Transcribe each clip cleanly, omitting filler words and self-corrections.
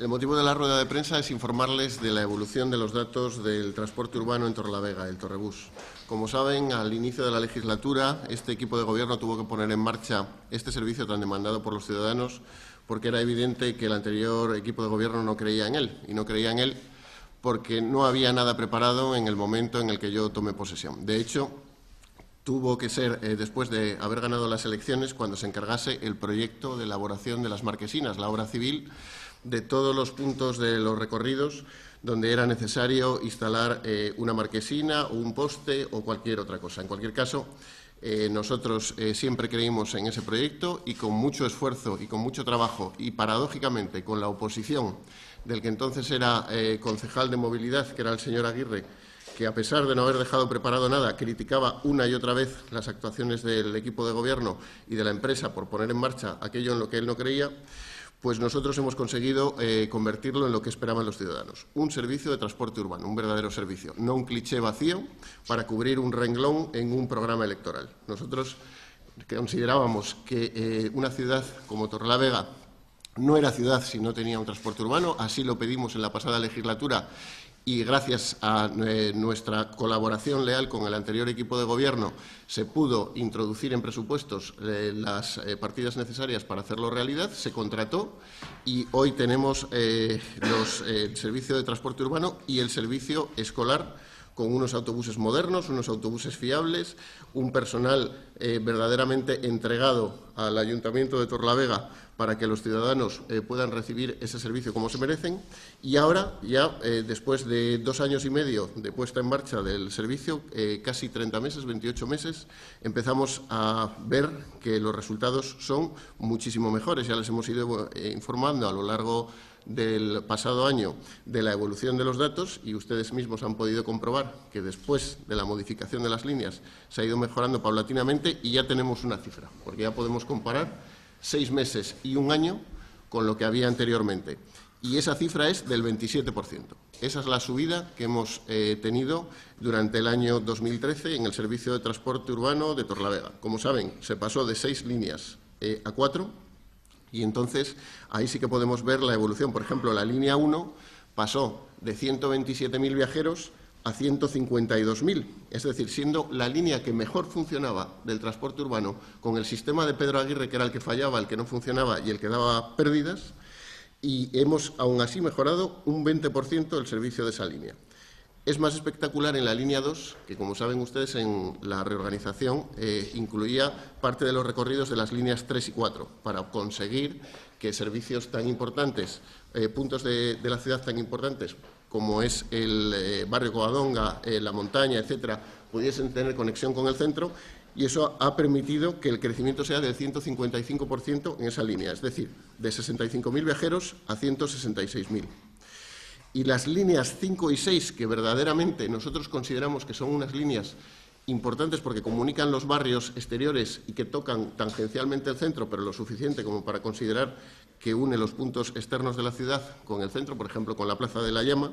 El motivo de la rueda de prensa es informarles de la evolución de los datos del transporte urbano en Torrelavega, el Torrebús. Como saben, al inicio de la legislatura, este equipo de gobierno tuvo que poner en marcha este servicio tan demandado por los ciudadanos porque era evidente que el anterior equipo de gobierno no creía en él. Y no creía en él porque no había nada preparado en el momento en el que yo tomé posesión. De hecho, tuvo que ser después de haber ganado las elecciones cuando se encargase el proyecto de elaboración de las marquesinas, la obra civil, de todos los puntos de los recorridos donde era necesario instalar una marquesina o un poste o cualquier otra cosa. En cualquier caso, nosotros siempre creímos en ese proyecto y con mucho esfuerzo y con mucho trabajo y, paradójicamente, con la oposición del que entonces era concejal de movilidad, que era el señor Aguirre, que a pesar de no haber dejado preparado nada, criticaba una y otra vez las actuaciones del equipo de gobierno y de la empresa por poner en marcha aquello en lo que él no creía, pues nosotros hemos conseguido convertirlo en lo que esperaban los ciudadanos. Un servicio de transporte urbano, un verdadero servicio, no un cliché vacío para cubrir un renglón en un programa electoral. Nosotros considerábamos que una ciudad como Torrelavega no era ciudad si no tenía un transporte urbano, así lo pedimos en la pasada legislatura y gracias a nuestra colaboración leal con el anterior equipo de gobierno se pudo introducir en presupuestos las partidas necesarias para hacerlo realidad, se contrató y hoy tenemos el servicio de transporte urbano y el servicio escolar con unos autobuses modernos, unos autobuses fiables, un personal verdaderamente entregado al Ayuntamiento de Torrelavega para que los ciudadanos puedan recibir ese servicio como se merecen. Y ahora, ya después de 2 años y medio de puesta en marcha del servicio, casi 30 meses, 28 meses, empezamos a ver que los resultados son muchísimo mejores. Ya les hemos ido informando a lo largo del pasado año de la evolución de los datos y ustedes mismos han podido comprobar que después de la modificación de las líneas se ha ido mejorando paulatinamente y ya tenemos una cifra, porque ya podemos comparar 6 meses y 1 año con lo que había anteriormente. Y esa cifra es del 27%. Esa es la subida que hemos tenido durante el año 2013 en el servicio de transporte urbano de Torrelavega. Como saben, se pasó de 6 líneas a 4. Y entonces, ahí sí que podemos ver la evolución. Por ejemplo, la línea 1 pasó de 127.000 viajeros a 152.000. Es decir, siendo la línea que mejor funcionaba del transporte urbano con el sistema de Pedro Aguirre, que era el que fallaba, el que no funcionaba y el que daba pérdidas, y hemos aún así mejorado un 20% el servicio de esa línea. Es más espectacular en la línea 2, que como saben ustedes en la reorganización incluía parte de los recorridos de las líneas 3 y 4 para conseguir que servicios tan importantes, puntos de la ciudad tan importantes como es el barrio Covadonga, la montaña, etcétera, pudiesen tener conexión con el centro y eso ha permitido que el crecimiento sea del 155% en esa línea, es decir, de 65.000 viajeros a 166.000. Y las líneas 5 y 6, que verdaderamente nosotros consideramos que son unas líneas importantes porque comunican los barrios exteriores y que tocan tangencialmente el centro, pero lo suficiente como para considerar que une los puntos externos de la ciudad con el centro, por ejemplo, con la Plaza de la Llama,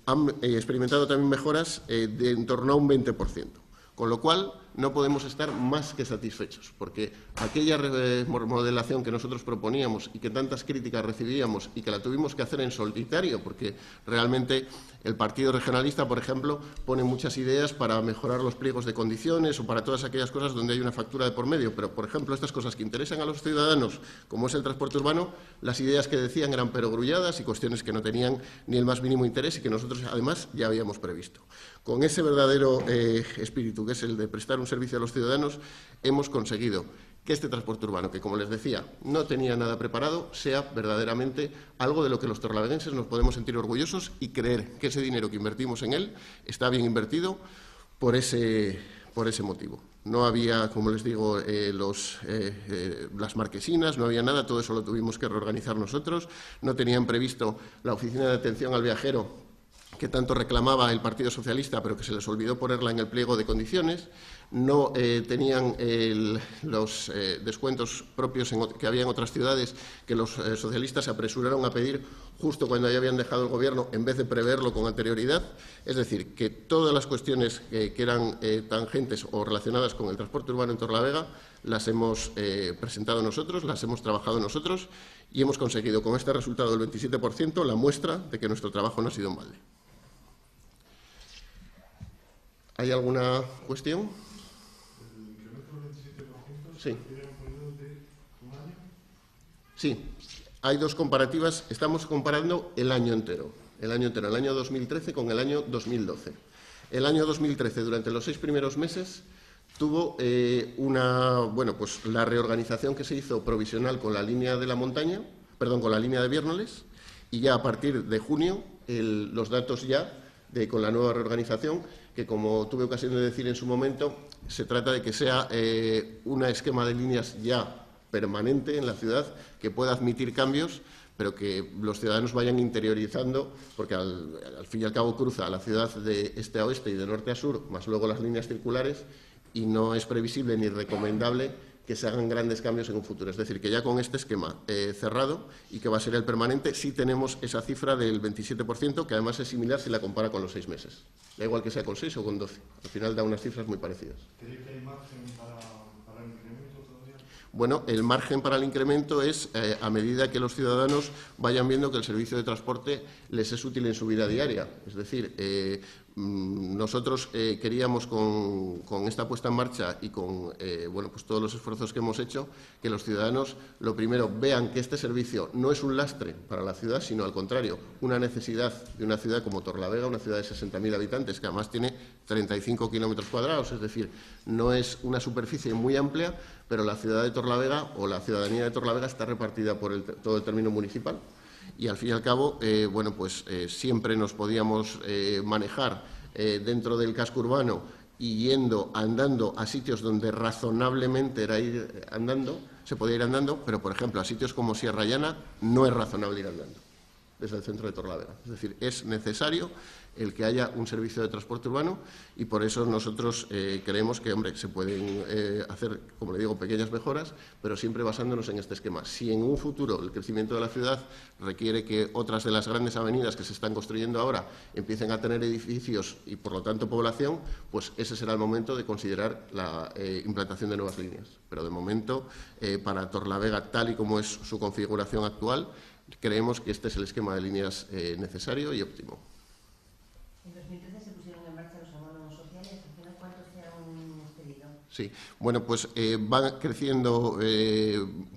han experimentado también mejoras de en torno a un 20%. Con lo cual, no podemos estar más que satisfechos, porque aquella remodelación que nosotros proponíamos y que tantas críticas recibíamos y que la tuvimos que hacer en solitario, porque realmente el Partido Regionalista, por ejemplo, pone muchas ideas para mejorar los pliegos de condiciones o para todas aquellas cosas donde hay una factura de por medio, pero, por ejemplo, estas cosas que interesan a los ciudadanos, como es el transporte urbano, las ideas que decían eran perogrulladas y cuestiones que no tenían ni el más mínimo interés y que nosotros, además, ya habíamos previsto. Con ese verdadero espíritu, que es el de prestar un servicio a los ciudadanos, hemos conseguido que este transporte urbano, que como les decía, no tenía nada preparado, sea verdaderamente algo de lo que los torrelaveguenses nos podemos sentir orgullosos y creer que ese dinero que invertimos en él está bien invertido por ese motivo. No había, como les digo, las marquesinas, no había nada, todo eso lo tuvimos que reorganizar nosotros, no tenían previsto la oficina de atención al viajero que tanto reclamaba el Partido Socialista, pero que se les olvidó ponerla en el pliego de condiciones, no tenían los descuentos propios que había en otras ciudades que los socialistas se apresuraron a pedir justo cuando ya habían dejado el Gobierno, en vez de preverlo con anterioridad. Es decir, que todas las cuestiones que eran tangentes o relacionadas con el transporte urbano en Torrelavega las hemos presentado nosotros, las hemos trabajado nosotros Y hemos conseguido con este resultado del 27% la muestra de que nuestro trabajo no ha sido en balde. ¿Hay alguna cuestión? ¿El incremento del 27% Sí. tiene un periodo de un año? Sí, hay dos comparativas. Estamos comparando el año entero. El año 2013 con el año 2012. El año 2013, durante los 6 primeros meses, tuvo la reorganización que se hizo provisional con la línea de la montaña, con la línea de Viérnoles, y ya a partir de junio los datos con la nueva reorganización, que como tuve ocasión de decir en su momento, se trata de que sea un esquema de líneas ya permanente en la ciudad, que pueda admitir cambios, pero que los ciudadanos vayan interiorizando, porque al fin y al cabo cruza la ciudad de este a oeste y de norte a sur, más luego las líneas circulares, y no es previsible ni recomendable que se hagan grandes cambios en un futuro. Es decir, que ya con este esquema cerrado y que va a ser el permanente, sí tenemos esa cifra del 27%, que además es similar si la compara con los 6 meses. Da igual que sea con 6 o con 12. Al final da unas cifras muy parecidas. ¿Cree que hay margen para el incremento todavía? Bueno, el margen para el incremento es a medida que los ciudadanos vayan viendo que el servicio de transporte les es útil en su vida diaria. Es decir, nosotros queríamos con esta puesta en marcha y con todos los esfuerzos que hemos hecho, que los ciudadanos, lo primero, vean que este servicio no es un lastre para la ciudad, sino al contrario, una necesidad de una ciudad como Torrelavega, una ciudad de 60.000 habitantes, que además tiene 35 kilómetros cuadrados, es decir, no es una superficie muy amplia, pero la ciudad de Torrelavega o la ciudadanía de Torrelavega está repartida por todo el término municipal. Y al fin y al cabo, siempre nos podíamos manejar dentro del casco urbano y andando a sitios donde razonablemente se podía ir andando, pero por ejemplo a sitios como Sierra Llana no es razonable ir andando desde el centro de Torrelavega. Es decir, es necesario el que haya un servicio de transporte urbano y por eso nosotros creemos que, se pueden hacer, como le digo, pequeñas mejoras, pero siempre basándonos en este esquema. Si en un futuro el crecimiento de la ciudad requiere que otras de las grandes avenidas que se están construyendo ahora empiecen a tener edificios y, por lo tanto, población, pues ese será el momento de considerar la implantación de nuevas líneas. Pero, de momento, para Torrelavega, tal y como es su configuración actual, creemos que este es el esquema de líneas necesario y óptimo. En 2013 se pusieron en marcha los abonos sociales. ¿Al final cuántos se han expedido? Sí, van creciendo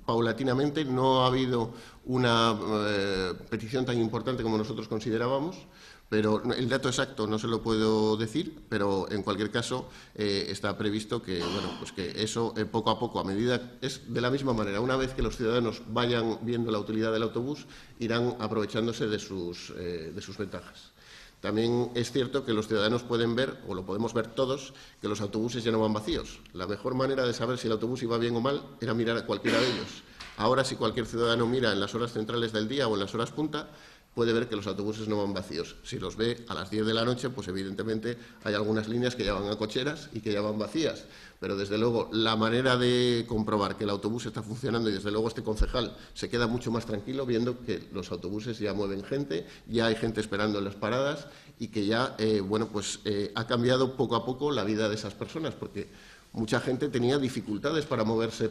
paulatinamente. No ha habido una petición tan importante como nosotros considerábamos, pero el dato exacto no se lo puedo decir, pero en cualquier caso está previsto que, que eso poco a poco, a medida, es de la misma manera, una vez que los ciudadanos vayan viendo la utilidad del autobús, irán aprovechándose de sus ventajas. También es cierto que los ciudadanos pueden ver, o lo podemos ver todos, que los autobuses ya no van vacíos. La mejor manera de saber si el autobús iba bien o mal era mirar a cualquiera de ellos. Ahora, si cualquier ciudadano mira en las horas centrales del día o en las horas punta, puede ver que los autobuses no van vacíos. Si los ve a las 10 de la noche, pues evidentemente hay algunas líneas que ya van a cocheras y que ya van vacías. Pero desde luego la manera de comprobar que el autobús está funcionando, y desde luego este concejal se queda mucho más tranquilo viendo que los autobuses ya mueven gente, ya hay gente esperando en las paradas y que ya ha cambiado poco a poco la vida de esas personas, porque mucha gente tenía dificultades para moverse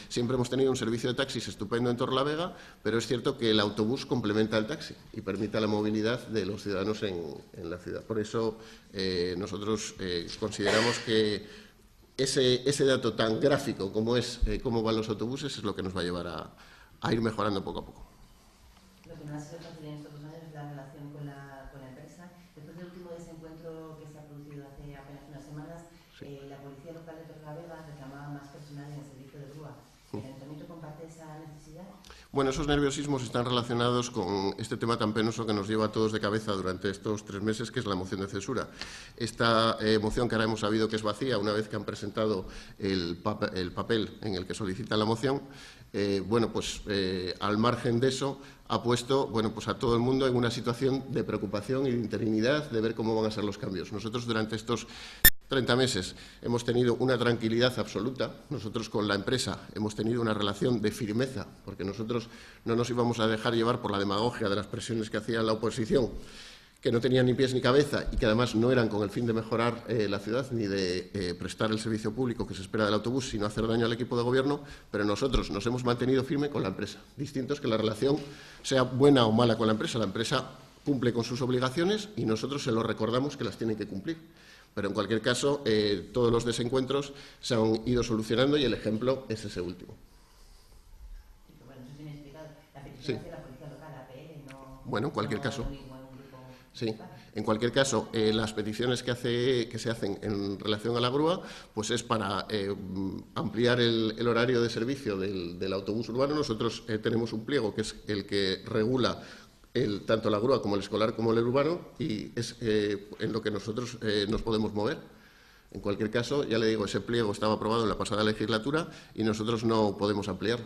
Siempre hemos tenido un servicio de taxis estupendo en Torrelavega, pero es cierto que el autobús complementa al taxi y permite la movilidad de los ciudadanos en la ciudad. Por eso nosotros consideramos que ese dato tan gráfico como es cómo van los autobuses es lo que nos va a llevar a ir mejorando poco a poco. Lo que más se fácil en estos 2 años es la relación con la empresa. Después del último desencuentro que se ha producido hace apenas unas semanas, sí, la Policía Local de Torrelavega reclamaba más personal en el servicio de grúa. ¿El Ayuntamiento comparte esa necesidad? Bueno, esos nerviosismos están relacionados con este tema tan penoso que nos lleva a todos de cabeza durante estos 3 meses, que es la moción de censura. Esta moción, que ahora hemos sabido que es vacía una vez que han presentado el papel en el que solicitan la moción, al margen de eso, ha puesto a todo el mundo en una situación de preocupación y de interinidad de ver cómo van a ser los cambios. Nosotros, durante estos 30 meses hemos tenido una tranquilidad absoluta. Nosotros con la empresa hemos tenido una relación de firmeza, porque nosotros no nos íbamos a dejar llevar por la demagogia de las presiones que hacía la oposición, que no tenían ni pies ni cabeza y que además no eran con el fin de mejorar la ciudad ni de prestar el servicio público que se espera del autobús, sino hacer daño al equipo de gobierno, pero nosotros nos hemos mantenido firme con la empresa. Distinto es que la relación sea buena o mala con la empresa cumple con sus obligaciones y nosotros se lo recordamos que las tienen que cumplir. Pero en cualquier caso, todos los desencuentros se han ido solucionando y el ejemplo es ese último. Bueno, eso tiene explicado. La petición Sí. hace la policía local, la APL, no... Bueno, en cualquier caso. Sí, Vale. en cualquier caso, las peticiones que se hacen en relación a la grúa, pues es para ampliar el horario de servicio del autobús urbano. Nosotros tenemos un pliego que es el que regula tanto la grúa como el escolar como el urbano y es en lo que nosotros nos podemos mover. En cualquier caso, ya le digo, ese pliego estaba aprobado en la pasada legislatura y nosotros no podemos ampliar.